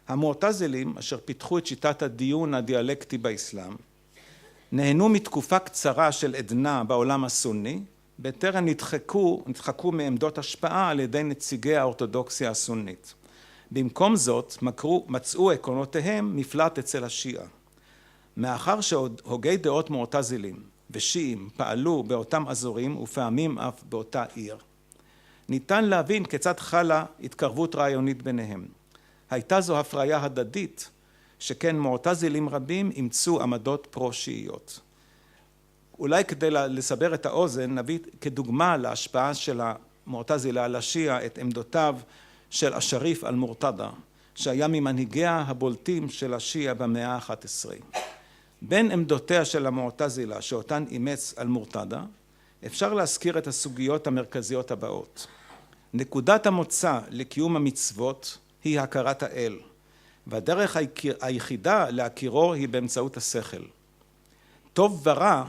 המועתזילים, אשר פיתחו את שיטת הדיון הדיאלקטי באסלאם, נהנו מתקופה קצרה של עדנה בעולם הסוני, בטרם נדחקו מעמדות השפעה על ידי נציגי האורתודוקסיה הסונית. במקום זאת, מצאו עקרונותיהם מפלט אצל השיעה. מאחר שהוגי דעות מועתזילים ושיעים פעלו באותם אזורים ופעמים אף באותה עיר, ניתן להבין כיצד חלה התקרבות רעיונית ביניהם. הייתה זו הפריה הדדית, שכן מועתזילים רבים אימצו עמדות פרו-שיעיות. אולי כדי לסבר את האוזן, נביא כדוגמה להשפעה של המועתזילה על השיעה את עמדותיו של השריף אל-מורתדה, שהיה ממנהיגיה הבולטים של השיעה במאה ה-11. בין עמדותיה של המועתזילה שאותן אימץ אל-מורתדה, אפשר להזכיר את הסוגיות המרכזיות הבאות. נקודת המוצא לקיום המצוות היא הכרת האל, והדרך היחידה להכירו היא באמצעות השכל. טוב ורע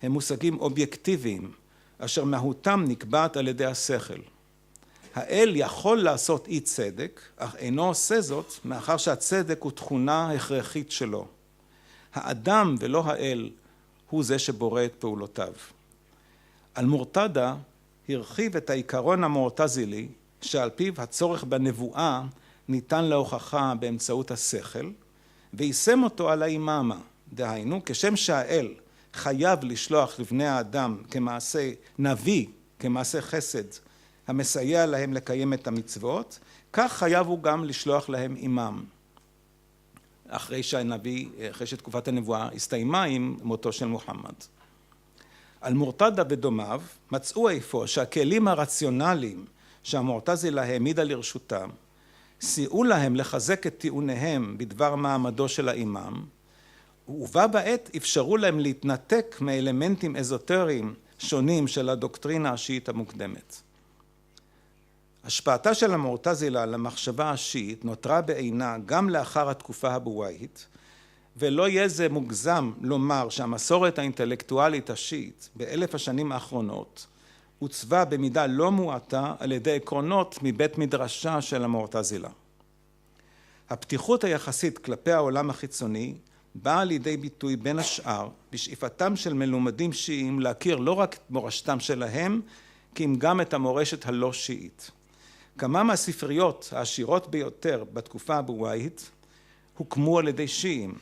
הם מושגים אובייקטיביים, אשר מהותם נקבעת על ידי השכל. האל יכול לעשות אי צדק, אך אינו עושה זאת מאחר שהצדק הוא תכונה הכרחית שלו. האדם ולא האל הוא זה שבורא את פעולותיו. אל-מורתדה הרחיב את העיקרון המועתזילי שעל פיו הצורך בנבואה ניתן להוכחה באמצעות השכל, ויישם אותו על האימאמה. דהיינו, כשם שהאל חייב לשלוח לבני האדם כמעשה נביא, כמעשה חסד, המסייע להם לקיים את המצוות, כך חייב הוא גם לשלוח להם אימאם. אחרי שתקופת הנבואה הסתיימה עם מותו של מוחמד. אל-מורתדה ודומיו מצאו איפה שהכלים הרציונליים שהמועתזילה העמידה לרשותם, סייעו להם לחזק את טיעוניהם בדבר מעמדו של האימאם, ובה בעת אפשרו להם להתנתק מאלמנטים אזוטריים שונים של הדוקטרינה השיעית המוקדמת. השפעתה של המועתזילה על המחשבה השיעית נותרה בעינה גם לאחר התקופה הבוואית, ולא יהיה זה מוגזם לומר שהמסורת האינטלקטואלית השיעית באלף השנים האחרונות עוצבה במידה לא מועטה על ידי עקרונות מבית מדרשה של המועתזילה. הפתיחות היחסית כלפי העולם החיצוני באה לידי ביטוי בין השאר בשאיפתם של מלומדים שיעים להכיר לא רק את מורשתם שלהם, כי אם גם את המורשת הלא שיעית. כמה מהספריות העשירות ביותר בתקופה הבוואית הוקמו על ידי שיעים,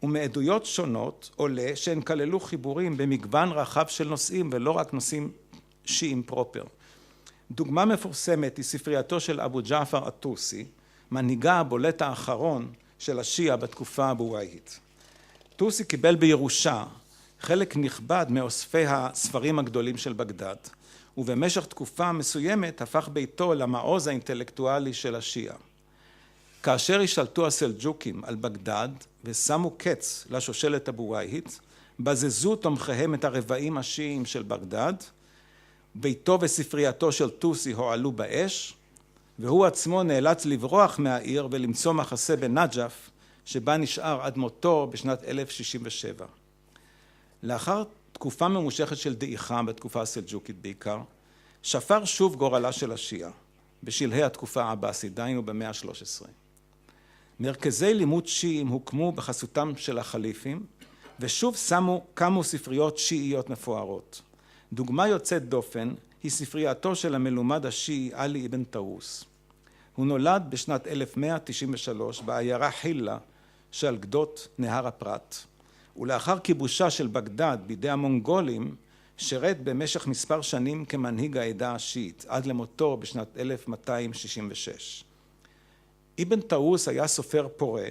ומעדויות שונות עולה שהן כללו חיבורים במגוון רחב של נושאים ולא רק נושאים שיעים פרופר. דוגמה מפורסמת היא ספרייתו של אבו ג'עפר א-טוסי, מנהיגה הבולט האחרון של השיעה בתקופה הבוואית. טוסי קיבל בירושה חלק נכבד מאוספי הספרים הגדולים של בגדד, ובמשך תקופה מסוימת הפך ביתו למעוז האינטלקטואלי של השיעה. כאשר השתלטו הסלג'וקים על בגדד ושמו קץ לשושלת הבוואית, בזזו תומכיהם את הרבעים השיעים של בגדד, ביתו וספרייתו של טוסי הועלו באש, והוא עצמו נאלץ לברוח מהעיר ולמצוא מחסה בנג'ף, שבה נשאר עד מותו בשנת 1067. לאחר תקופה ממושכת של דעיכה בתקופה הסלג'וקית בעיקר, שפר שוב גורלה של השיעה, בשלהי התקופה העבאסית, דהיינו במאה ה-13. מרכזי לימוד שיעים הוקמו בחסותם של החליפים, ושוב קמו ספריות שיעיות מפוארות. דוגמה יוצאת דופן היא ספרייתו של המלומד השיעי עלי אבן טאוס. הוא נולד בשנת 1193 בעיירה חילה שעל גדות נהר הפרת, ולאחר כיבושה של בגדד בידי המונגולים, שירת במשך מספר שנים כמנהיג העדה השיעית, עד למותו בשנת 1266. אבן טאוס היה סופר פורה,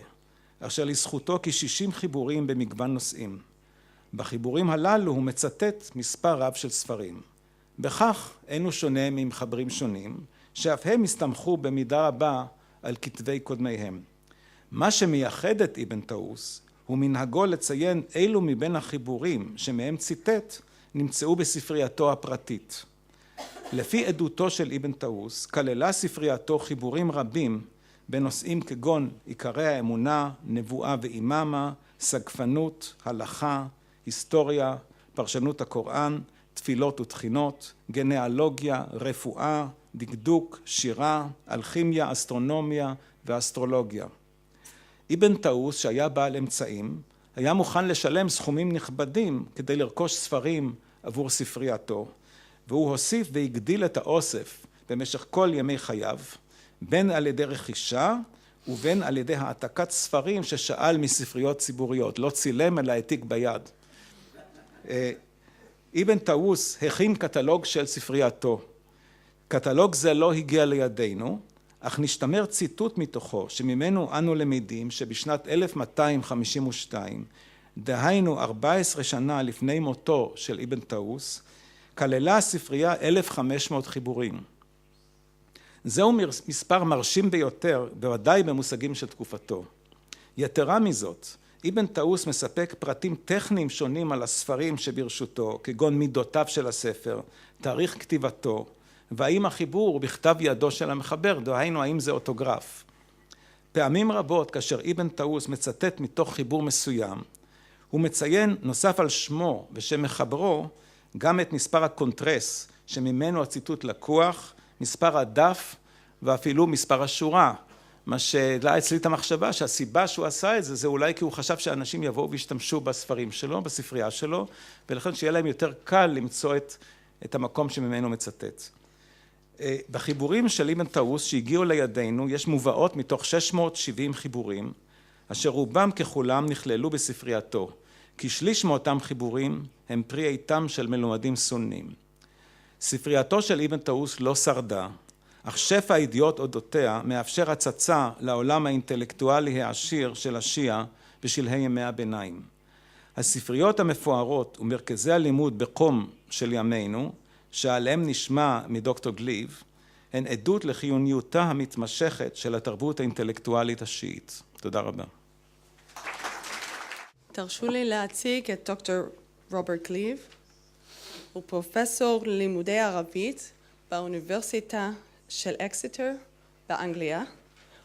אשר לזכותו כ-60 חיבורים במגוון נושאים. בחיבורים הללו הוא מצטט מספר רב של ספרים. בכך אינו שונה ממחברים שונים, שאף הם הסתמכו במידה רבה על כתבי קודמיהם. מה שמייחד את אבן טאוס הוא מנהגו לציין אילו מבין החיבורים שמהם ציטט נמצאו בספרייתו הפרטית. לפי עדותו של אבן טאוס, כללה ספרייתו חיבורים רבים בנושאים כגון עיקרי האמונה, נבואה ואימאמה, סגפנות, הלכה, היסטוריה, פרשנות הקוראן, תפילות ותחינות, גנאלוגיה, רפואה, דקדוק, שירה, אלכימיה, אסטרונומיה ואסטרולוגיה. אבן טאוס, שהיה בעל אמצעים, היה מוכן לשלם סכומים נכבדים כדי לרכוש ספרים עבור ספרייתו, והוא הוסיף והגדיל את האוסף במשך כל ימי חייו, בין על ידי רכישה ובין על ידי העתקת ספרים ששאל מספריות ציבוריות, לא צילם אלא העתיק ביד. אבן טאוס הכין קטלוג של ספרייתו. קטלוג זה לא הגיע לידינו, אך נשתמר ציטוט מתוכו, שממנו אנו למדים שבשנת 1252, דהיינו 14 שנה לפני מותו של אבן טאוס, כללה הספרייה 1,500 חיבורים. זהו מספר מרשים ביותר, בוודאי במושגים של תקופתו. יתרה מזאת, אבן טאוס מספק פרטים טכניים שונים על הספרים שברשותו, כגון מידותיו של הספר, תאריך כתיבתו, והאם החיבור הוא בכתב ידו של המחבר, דהיינו האם זה אוטוגרף. פעמים רבות, כאשר אבן טאוס מצטט מתוך חיבור מסוים, הוא מציין, נוסף על שמו ושם מחברו, גם את מספר הקונטרס, שממנו הציטוט לקוח, מספר הדף ואפילו מספר השורה, מה שהעלה אצלי את המחשבה שהסיבה שהוא עשה את זה, זה אולי כי הוא חשב שאנשים יבואו וישתמשו בספרים שלו, בספרייה שלו, ולכן שיהיה להם יותר קל למצוא את המקום שממנו מצטט. בחיבורים של אבן טאוס שהגיעו לידינו יש מובאות מתוך 670 חיבורים, אשר רובם ככולם נכללו בספרייתו, כי שליש מאותם חיבורים הם פרי עטם של מלומדים סונים. ספרייתו של אבן טאוס לא שרדה, אך שפע הידיעות אודותיה מאפשר הצצה לעולם האינטלקטואלי העשיר של השיעה בשלהי ימי הביניים. הספריות המפוארות ומרכזי הלימוד בקום של ימינו, שעליהם נשמע מדוקטור גליב, הן עדות לחיוניותה המתמשכת של התרבות האינטלקטואלית השיעית. תודה רבה. תרשו לי להציג את דוקטור רוברט גליב. הוא פרופסור ללימודי ערבית באוניברסיטה של אקסטר באנגליה.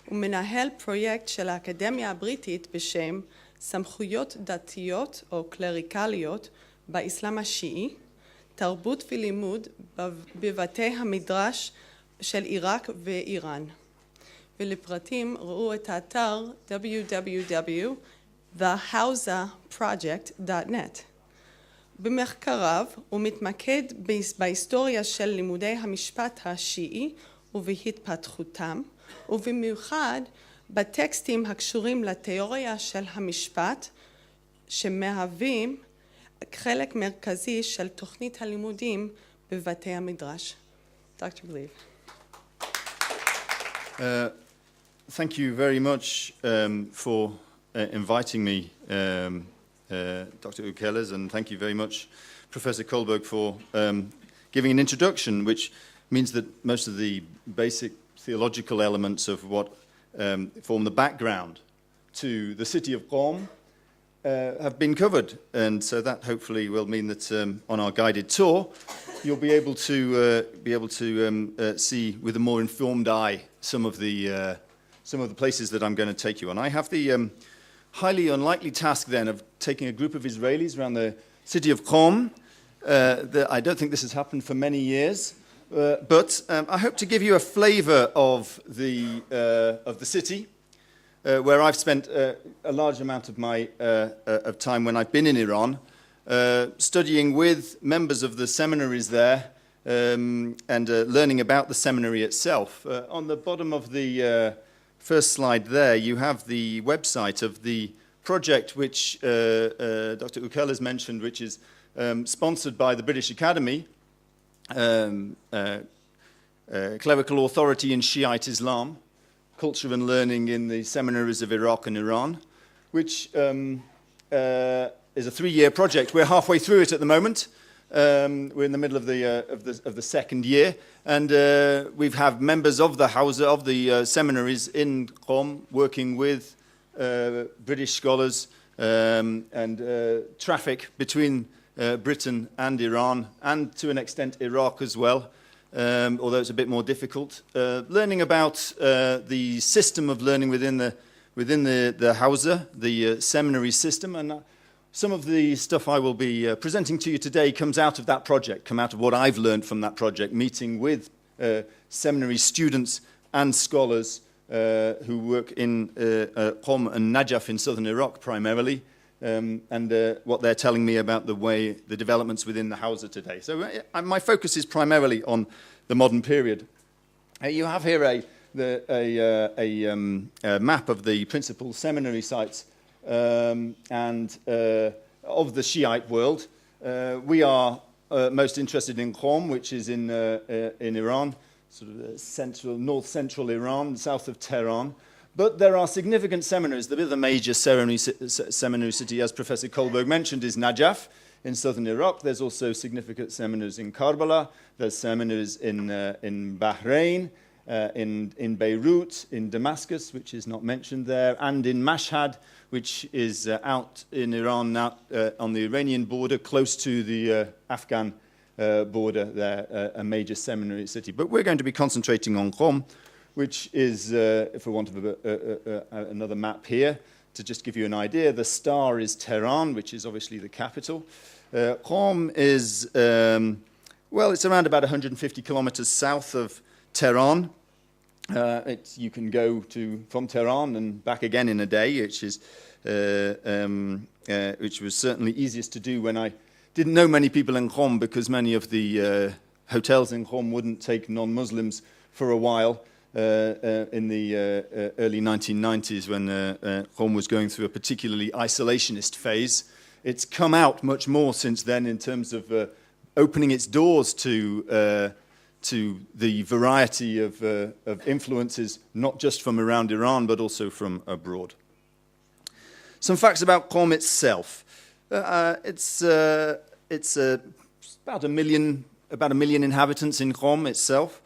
הוא מנהל פרויקט של האקדמיה הבריטית בשם סמכויות דתיות או קלריקליות באסלאם השיעי, תרבות ולימוד בבתי המדרש של עיראק ואיראן. ולפרטים ראו את האתר www.thehausaproject.net. במחקריו הוא מתמקד בהיסטוריה של לימודי המשפט השיעי ובהתפתחותם, ובמיוחד בטקסטים הקשורים לתיאוריה של המשפט, שמהווים חלק מרכזי של תוכנית הלימודים בבתי המדרש. דוקטור גליב. Thank you very much for inviting me, Dr. Ukelles, and thank you very much, Professor Kölberg, for giving an introduction, which means that most of the basic theological elements of what form the background to the city of Qom have been covered, and so that hopefully will mean that on our guided tour you'll be able to see with a more informed eye some of the places that I'm going to take you on. I have the highly unlikely task then of taking a group of Israelis around the city of Qom. I don't think this has happened for many years, but I hope to give you a flavour of the city. Where I've spent a large amount of my of time when I've been in Iran, studying with members of the seminaries there and learning about the seminary itself. On the bottom of the first slide there, you have the website of the project which Dr. Ukel has mentioned, which is sponsored by the British Academy, Clerical Authority in Shiite Islam, Culture and Learning in the Seminaries of Iraq and Iran, which is a 3-year project. We're halfway through it at the moment. We're in the middle of the second year, and we've had members of the Hausa, of the seminaries in Qom, working with British scholars and traffic between Britain and Iran, and to an extent Iraq as well. Although it's a bit more difficult, learning about the system of learning within the Hausa, the seminary system, and some of the stuff I will be presenting to you today comes out of that project, come out of what I've learned from that project, meeting with seminary students and scholars who work in Qom and Najaf in southern Iraq primarily, and what they're telling me about the developments within the Hausa today. So my focus is primarily on the modern period. You have here a map of the principal seminary sites and of the Shiite world. We are most interested in Qom, which is in Iran, sort of north central Iran, south of Tehran. But there are significant seminaries. The other major seminary city, as Professor Cole mentioned, is Najaf in southern Iraq. There's also significant seminaries in Karbala. There's seminaries in Bahrain, in Beirut, in Damascus, which is not mentioned there, and in Mashhad, which is out in Iran, on the Iranian border, close to the Afghan border there, a major seminary city. But we're going to be concentrating on Qom, which is, for want of another map here, to just give you an idea, the star is Tehran, which is obviously the capital. Qom is, well, it's around about 150 kilometers south of Tehran. You can go from Tehran and back again in a day, which was certainly easiest to do when I didn't know many people in Qom, because many of the hotels in Qom wouldn't take non-Muslims for a while in the early 1990s when Qom was going through a particularly isolationist phase. It's come out much more since then in terms of opening its doors to the variety of influences, not just from around Iran, but also from abroad. Some facts about Qom itself. It's about a million inhabitants in Qom itself.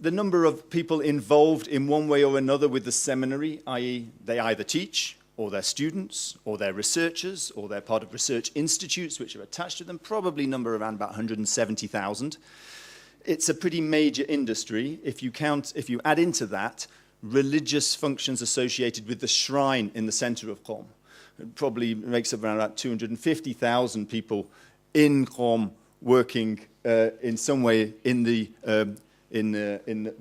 The number of people involved in one way or another with the seminary, i.e. they either teach, or they're students, or they're researchers, or they're part of research institutes which are attached to them, probably number around about 170,000. It's a pretty major industry. If you add into that religious functions associated with the shrine in the center of Qom, it probably makes up around about 250,000 people in Qom working in some way in the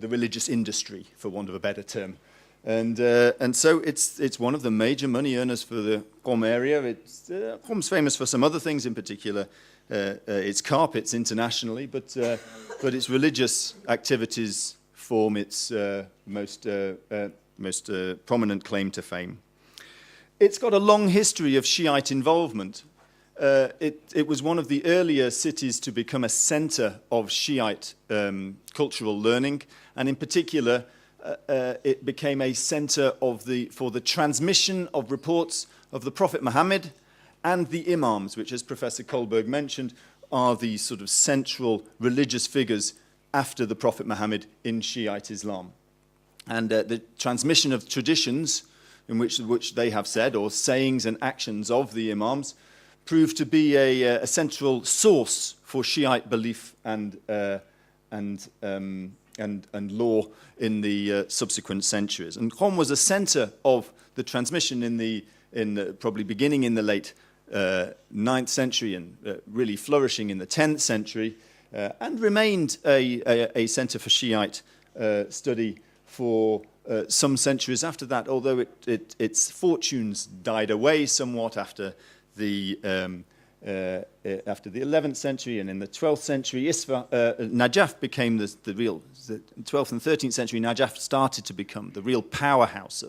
religious industry, for want of a better term. And so it's one of the major money earners for the Qom area. Qom's famous for some other things, in particular its carpets internationally, but its religious activities form its most prominent claim to fame. It's got a long history of Shiite involvement. It was one of the earlier cities to become a center of Shiite cultural learning, and in particular, it became a center for the transmission of reports of the Prophet Muhammad and the imams, which, as Professor Cole mentioned, are the sort of central religious figures after the Prophet Muhammad in Shiite Islam. And the transmission of traditions in which they have said, or sayings and actions of the imams, proved to be a central source for Shiite belief and law in the subsequent centuries. And Qom was a center of the transmission probably beginning in the late 9th century and really flourishing in the 10th century, and remained a center for Shiite study for some centuries after that, although its fortunes died away somewhat after the 11th century, and in the 12th century, Najaf became the 12th and 13th century. Najaf started to become the real powerhouse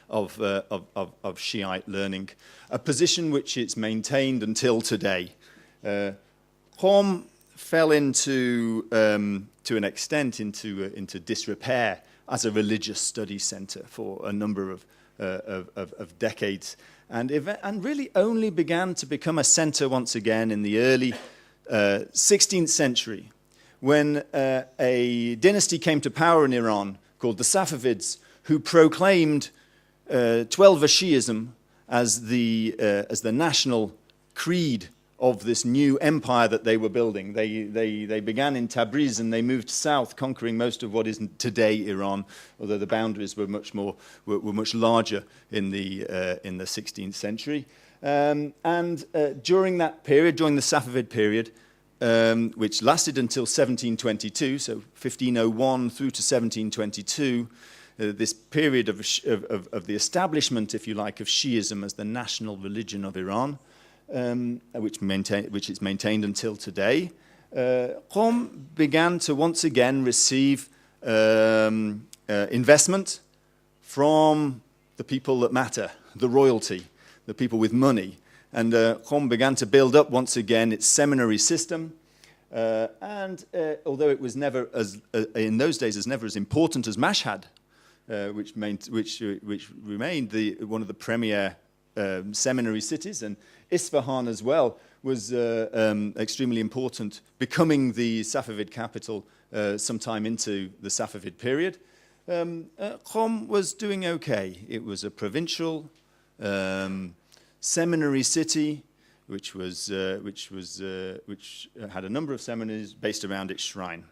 of Shiite learning, a position which it's maintained until today. Qom fell to an extent into disrepair as a religious study center for a number of decades, and really only began to become a center once again in the early 16th century, when a dynasty came to power in Iran called the Safavids, who proclaimed Twelver Shi'ism as the national creed of this new empire that they were building. They began in Tabriz and they moved south, conquering most of what is today Iran, although the boundaries were much larger in the 16th century. And during that period, during the Safavid period, which lasted until 1722, so 1501 through to 1722, this period of the establishment, if you like, of Shiism as the national religion of Iran, which is maintained until today, Qom began to once again receive investment from the people that matter, the royalty, the people with money. And Qom began to build up once again its seminary system. And although it was never in those days as never as important as Mashhad, which remained one of the premier seminary cities, and Isfahan as well was extremely important, becoming the Safavid capital sometime into the Safavid period. Qom was doing okay. It was a provincial seminary city, which had a number of seminaries based around its shrine.